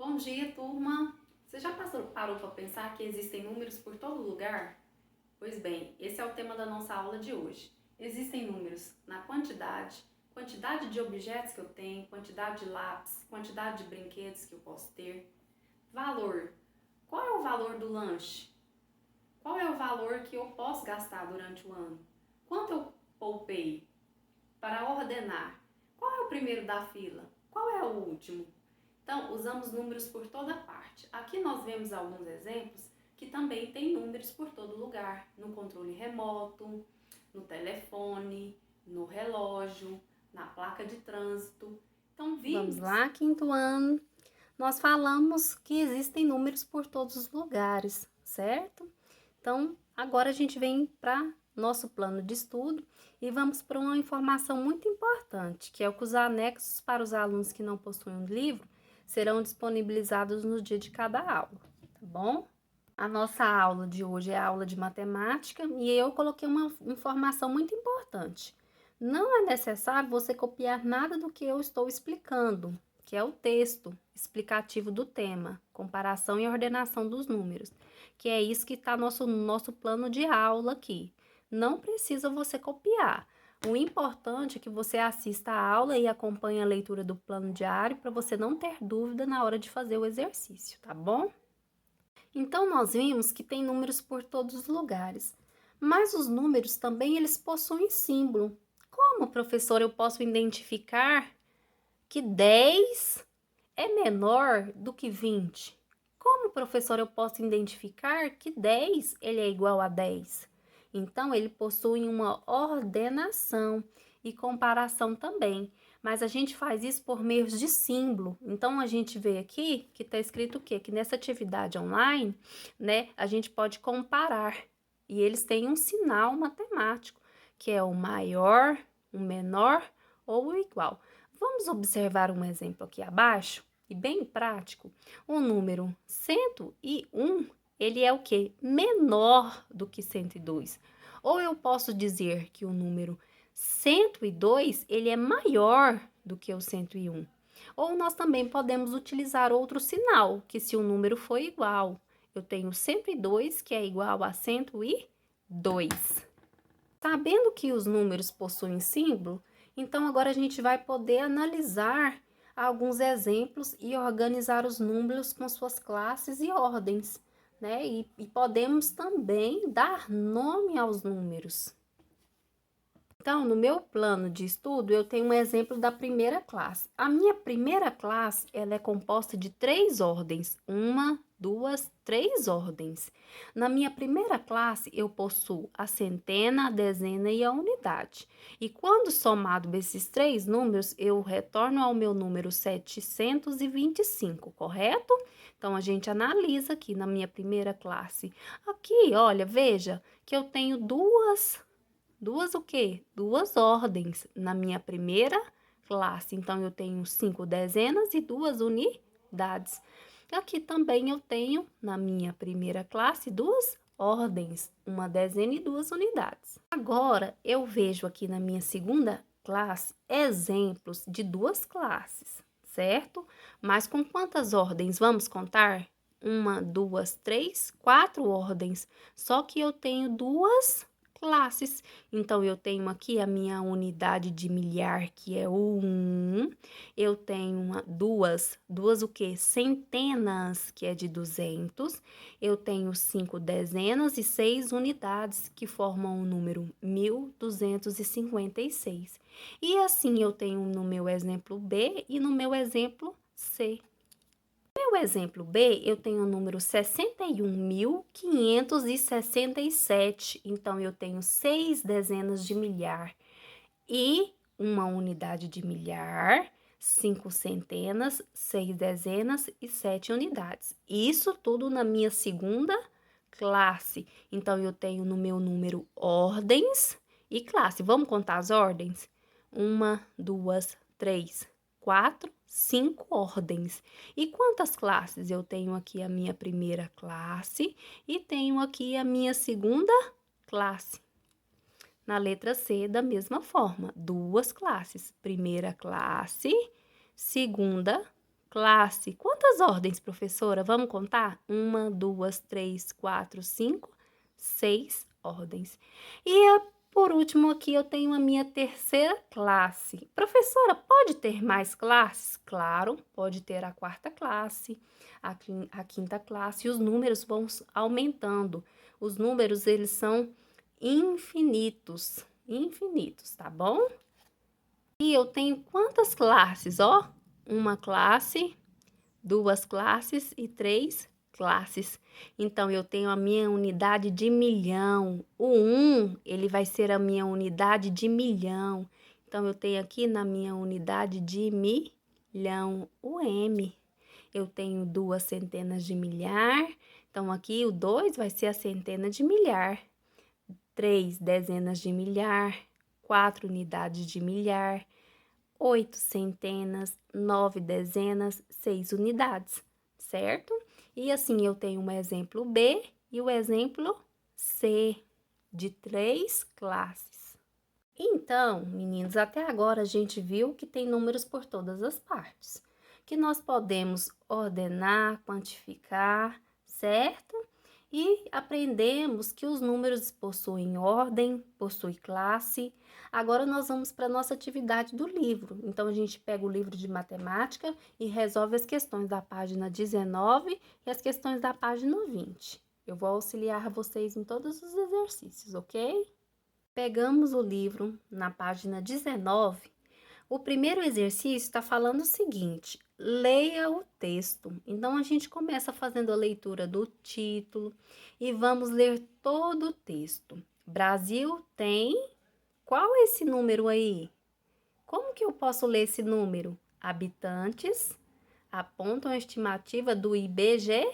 Bom dia, turma! Você já parou para pensar que existem números por todo lugar? Pois bem, esse é o tema da nossa aula de hoje. Existem números na quantidade, quantidade de objetos que eu tenho, quantidade de lápis, quantidade de brinquedos que eu posso ter. Valor. Qual é o valor do lanche? Qual é o valor que eu posso gastar durante o ano? Quanto eu poupei? Para ordenar. Qual é o primeiro da fila? Qual é o último? Então, usamos números por toda parte. Aqui nós vemos alguns exemplos que também tem números por todo lugar. No controle remoto, no telefone, no relógio, na placa de trânsito. Então, vimos... Vamos lá, quinto ano. Nós falamos que existem números por todos os lugares, certo? Então, agora a gente vem para nosso plano de estudo e vamos para uma informação muito importante, que é que os anexos para os alunos que não possuem um livro serão disponibilizados no dia de cada aula, tá bom? A nossa aula de hoje é a aula de matemática e eu coloquei uma informação muito importante. Não é necessário você copiar nada do que eu estou explicando, que é o texto explicativo do tema, comparação e ordenação dos números, que é isso que está no nosso plano de aula aqui. Não precisa você copiar. O importante é que você assista a aula e acompanhe a leitura do plano diário para você não ter dúvida na hora de fazer o exercício, tá bom? Então, nós vimos que tem números por todos os lugares, mas os números também eles possuem símbolo. Como, professor, eu posso identificar que 10 é menor do que 20? Como, professor, eu posso identificar que 10 ele é igual a 10? Então, ele possui uma ordenação e comparação também. Mas a gente faz isso por meio de símbolo. Então, a gente vê aqui que está escrito o quê? Que nessa atividade online, né, a gente pode comparar. E eles têm um sinal matemático, que é o maior, o menor ou o igual. Vamos observar um exemplo aqui abaixo, e bem prático. O número 101, ele é o quê? Menor do que 102. Ou eu posso dizer que o número 102, ele é maior do que o 101. Ou nós também podemos utilizar outro sinal, que se o número for igual, eu tenho 102, que é igual a 102. Sabendo que os números possuem símbolo, então agora a gente vai poder analisar alguns exemplos e organizar os números com suas classes e ordens, né? E podemos também dar nome aos números. Então, no meu plano de estudo, eu tenho um exemplo da primeira classe. A minha primeira classe, ela é composta de 3 ordens. 1, 2, 3 ordens. Na minha primeira classe, eu possuo a centena, a dezena e a unidade. E quando somado esses 3 números, eu retorno ao meu número 725, correto? Então, a gente analisa aqui na minha primeira classe. Aqui, olha, veja que eu tenho duas o quê? Duas ordens na minha primeira classe. Então, eu tenho 5 dezenas e 2 unidades. Aqui também eu tenho, na minha primeira classe, 2 ordens, uma dezena e 2 unidades. Agora, eu vejo aqui na minha segunda classe exemplos de 2 classes, certo? Mas com quantas ordens? Vamos contar? 1, 2, 3, 4 ordens. Só que eu tenho 2 classes. Então, eu tenho aqui a minha unidade de milhar, que é o 1. Eu tenho duas o quê? Centenas, que é de 200. Eu tenho 5 dezenas e 6 unidades, que formam o número 1256. E assim eu tenho no meu exemplo B e no meu exemplo C. No exemplo B, eu tenho o número 61.567. Então, eu tenho 6 dezenas de milhar e uma unidade de milhar, 5 centenas, 6 dezenas e 7 unidades. Isso tudo na minha segunda classe. Então, eu tenho no meu número ordens e classe. Vamos contar as ordens? 1, 2, 3, 4, 5 ordens. E quantas classes? Eu tenho aqui a minha primeira classe e tenho aqui a minha segunda classe. Na letra C, da mesma forma, 2 classes. Primeira classe, segunda classe. Quantas ordens, professora? Vamos contar? 1, 2, 3, 4, 5, 6 ordens. E por último aqui eu tenho a minha terceira classe. Professora, pode ter mais classes? Claro, pode ter a quarta classe, a quinta classe, e os números vão aumentando. Os números, eles são infinitos, tá bom? E eu tenho quantas classes, ó? Uma classe, 2 classes e 3 classes. Então, eu tenho a minha unidade de milhão. O 1, ele vai ser a minha unidade de milhão. Então, eu tenho aqui na minha unidade de milhão, o M. Eu tenho 2 centenas de milhar. Então, aqui o 2 vai ser a centena de milhar. 3 dezenas de milhar. 4 unidades de milhar. 8 centenas, 9 dezenas, 6 unidades, certo? E assim eu tenho um exemplo B e o exemplo C de 3 classes. Então, meninos, até agora a gente viu que tem números por todas as partes, que nós podemos ordenar, quantificar, certo? E aprendemos que os números possuem ordem, possuem classe. Agora nós vamos para a nossa atividade do livro. Então, a gente pega o livro de matemática e resolve as questões da página 19 e as questões da página 20. Eu vou auxiliar vocês em todos os exercícios, ok? Pegamos o livro na página 19. O primeiro exercício está falando o seguinte: leia o texto. Então, a gente começa fazendo a leitura do título e vamos ler todo o texto. Brasil tem... Qual é esse número aí? Como que eu posso ler esse número? Habitantes apontam a estimativa do IBGE.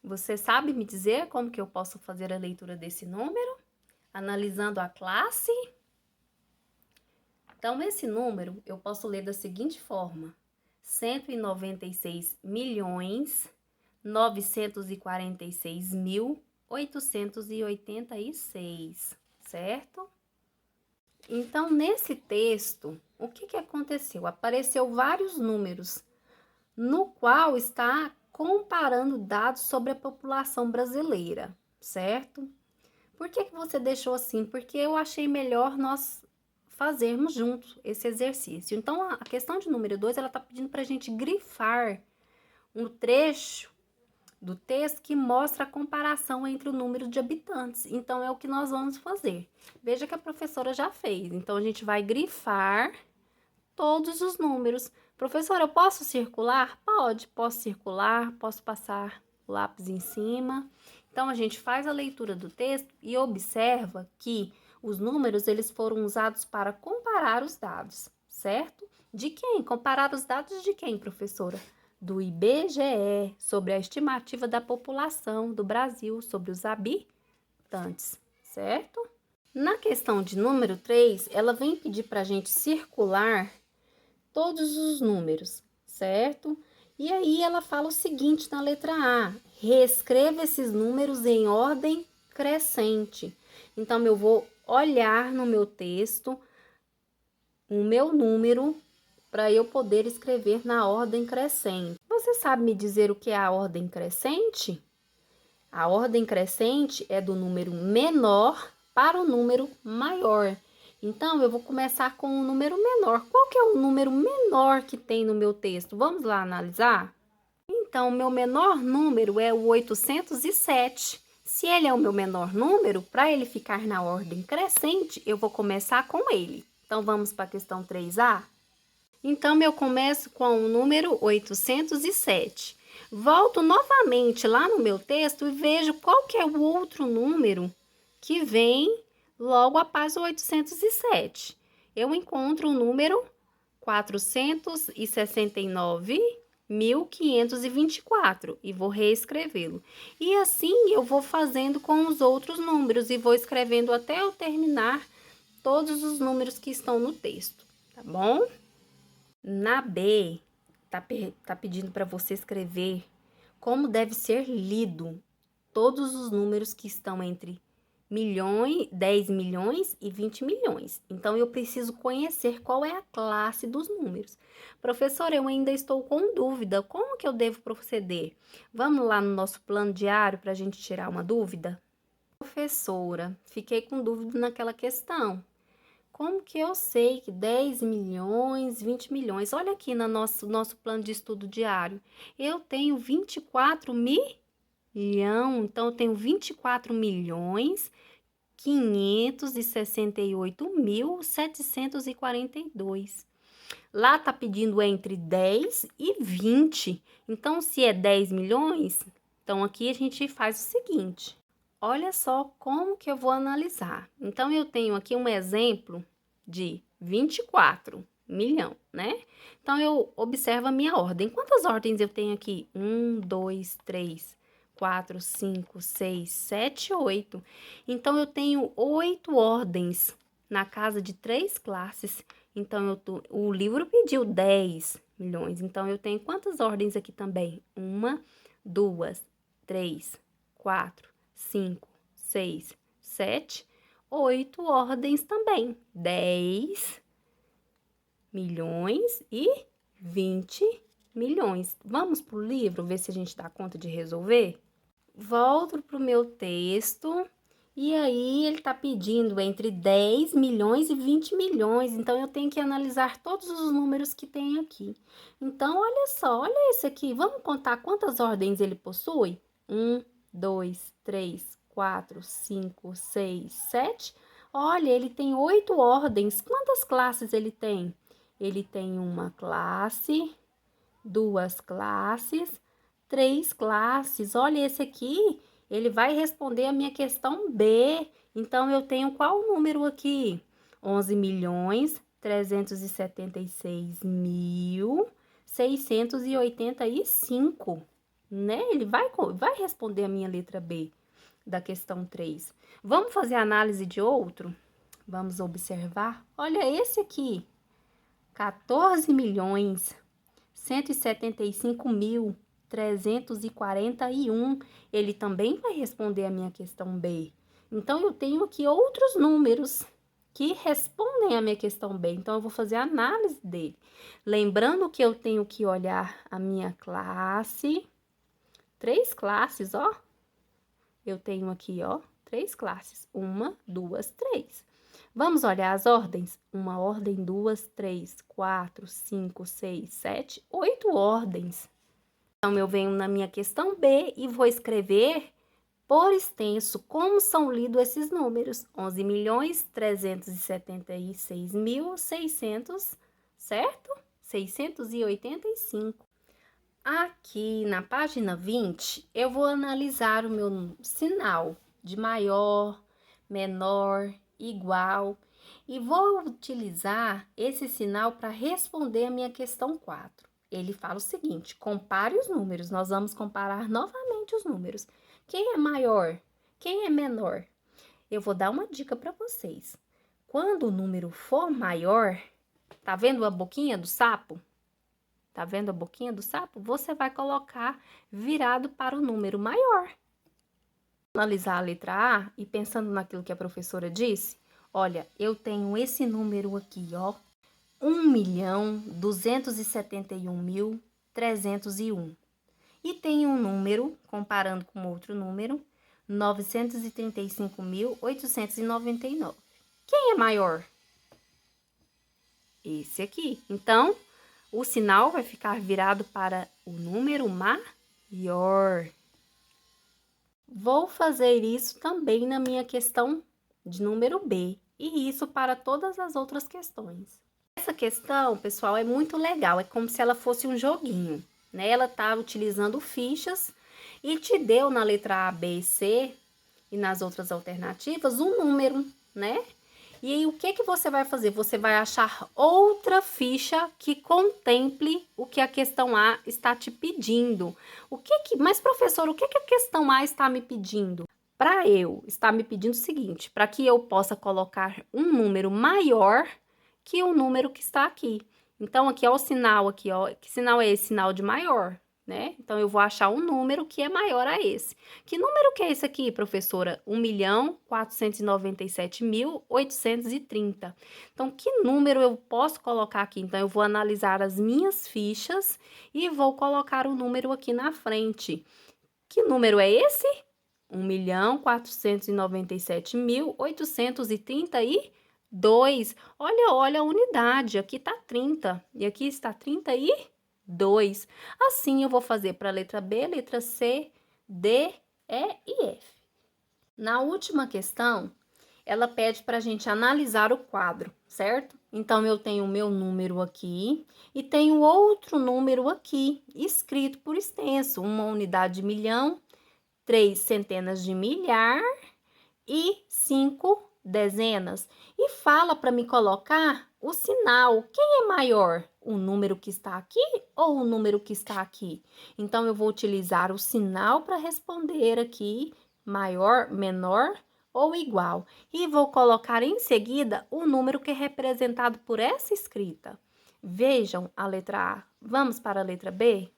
Você sabe me dizer como que eu posso fazer a leitura desse número? Analisando a classe? Então, esse número eu posso ler da seguinte forma: 196.946.886, certo? Então, nesse texto, o que aconteceu? Apareceu vários números, no qual está comparando dados sobre a população brasileira, certo? Por que você deixou assim? Porque eu achei melhor nós fazermos juntos esse exercício. Então, a questão de número 2, ela está pedindo para a gente grifar um trecho do texto que mostra a comparação entre o número de habitantes. Então, é o que nós vamos fazer. Veja que a professora já fez. Então, a gente vai grifar todos os números. Professora, eu posso circular? Pode, posso circular, posso passar o lápis em cima. Então, a gente faz a leitura do texto e observa que os números, eles foram usados para comparar os dados, certo? De quem? Comparar os dados de quem, professora? Do IBGE, sobre a estimativa da população do Brasil, sobre os habitantes, certo? Na questão de número 3, ela vem pedir para a gente circular todos os números, certo? E aí ela fala o seguinte na letra A: reescreva esses números em ordem crescente. Então, eu vou olhar no meu texto o meu número para eu poder escrever na ordem crescente. Você sabe me dizer o que é a ordem crescente? A ordem crescente é do número menor para o número maior. Então, eu vou começar com o número menor. Qual que é o número menor que tem no meu texto? Vamos lá analisar? Então, o meu menor número é o 807. Se ele é o meu menor número, para ele ficar na ordem crescente, eu vou começar com ele. Então, vamos para a questão 3A? Então, eu começo com o número 807. Volto novamente lá no meu texto e vejo qual que é o outro número que vem logo após o 807. Eu encontro o número 469.524 e vou reescrevê-lo. E assim eu vou fazendo com os outros números e vou escrevendo até eu terminar todos os números que estão no texto, tá bom? Na B, tá pedindo para você escrever como deve ser lido todos os números que estão entre milhões, 10 milhões e 20 milhões. Então, eu preciso conhecer qual é a classe dos números. Professora, eu ainda estou com dúvida. Como que eu devo proceder? Vamos lá no nosso plano diário para a gente tirar uma dúvida? Professora, fiquei com dúvida naquela questão. Como que eu sei que 10 milhões, 20 milhões? Olha aqui no nosso plano de estudo diário. Eu tenho 24 milhões, então eu tenho 24 milhões 568.742. Lá tá pedindo entre 10 e 20. Então, se é 10 milhões, então aqui a gente faz o seguinte. Olha só como que eu vou analisar. Então, eu tenho aqui um exemplo de 24 milhão, né? Então, eu observo a minha ordem. Quantas ordens eu tenho aqui? 1, 2, 3, 4, 5, 6, 7, 8. Então, eu tenho 8 ordens na casa de 3 classes. Então, o livro pediu 10 milhões. Então, eu tenho quantas ordens aqui também? 1, 2, 3, 4, 5, 6, 7, 8 ordens também. 10 milhões e 20 milhões. Vamos para o livro ver se a gente dá conta de resolver? Volto para o meu texto e aí ele está pedindo entre 10 milhões e 20 milhões. Então, eu tenho que analisar todos os números que tem aqui. Então, olha só, olha esse aqui. Vamos contar quantas ordens ele possui? 1, 2, 3, 4, 5, 6, 7. Olha, ele tem 8 ordens. Quantas classes ele tem? Ele tem uma classe, 2 classes, 3 classes. Olha, esse aqui, ele vai responder a minha questão B. Então, eu tenho qual número aqui? 11.376.685, né? Ele vai responder a minha letra B da questão 3. Vamos fazer análise de outro? Vamos observar. Olha esse aqui, 14.175.341. Ele também vai responder a minha questão B. Então, eu tenho aqui outros números que respondem a minha questão B. Então, eu vou fazer a análise dele. Lembrando que eu tenho que olhar a minha classe. 3 classes, ó. Eu tenho aqui, ó, 3 classes. 1, 2, 3. Vamos olhar as ordens? 1 ordem, 2, 3, 4, 5, 6, 7, 8 ordens. Então, eu venho na minha questão B e vou escrever por extenso como são lidos esses números. 11.376.600, certo? 685. Aqui na página 20, eu vou analisar o meu sinal de maior, menor, igual, e vou utilizar esse sinal para responder a minha questão 4. Ele fala o seguinte: compare os números. Nós vamos comparar novamente os números. Quem é maior? Quem é menor? Eu vou dar uma dica para vocês. Quando o número for maior, tá vendo a boquinha do sapo? Tá vendo a boquinha do sapo? Você vai colocar virado para o número maior. Analisar a letra A e pensando naquilo que a professora disse, olha, eu tenho esse número aqui, ó, 1.271.301. E tem um número, comparando com outro número, 935.899. Quem é maior? Esse aqui. Então, o sinal vai ficar virado para o número maior. Vou fazer isso também na minha questão de número B, e isso para todas as outras questões. Essa questão, pessoal, é muito legal, é como se ela fosse um joguinho, né? Ela tá utilizando fichas e te deu na letra A, B e C e nas outras alternativas um número, né? E aí, o que você vai fazer? Você vai achar outra ficha que contemple o que a questão A está te pedindo. Mas, professor, o que a questão A está me pedindo? Está me pedindo o seguinte, para que eu possa colocar um número maior que o número que está aqui. Então, aqui, ó, o sinal aqui, ó. Que sinal é esse? Sinal de maior. né? Então, eu vou achar um número que é maior a esse. Que número que é esse aqui, professora? 1.497.830. Então, que número eu posso colocar aqui? Então, eu vou analisar as minhas fichas e vou colocar o número aqui na frente. Que número é esse? 1.497.832. Olha a unidade. Aqui está 30 e aqui está 32. Assim, eu vou fazer para a letra B, letra C, D, E e F. Na última questão, ela pede para a gente analisar o quadro, certo? Então, eu tenho o meu número aqui e tenho outro número aqui, escrito por extenso, uma unidade de milhão, 3 centenas de milhar e 5 dezenas. E fala para me colocar o sinal. Quem é maior? O número que está aqui ou o número que está aqui? Então, eu vou utilizar o sinal para responder aqui, maior, menor ou igual. E vou colocar em seguida o número que é representado por essa escrita. Vejam a letra A. Vamos para a letra B?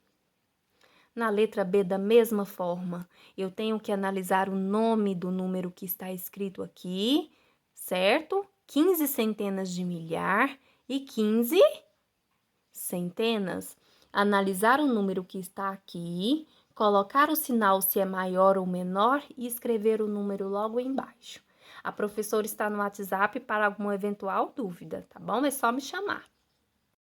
Na letra B, da mesma forma, eu tenho que analisar o nome do número que está escrito aqui, certo? 15 centenas de milhar e 15 centenas. Analisar o número que está aqui, colocar o sinal se é maior ou menor e escrever o número logo embaixo. A professora está no WhatsApp para alguma eventual dúvida, tá bom? É só me chamar.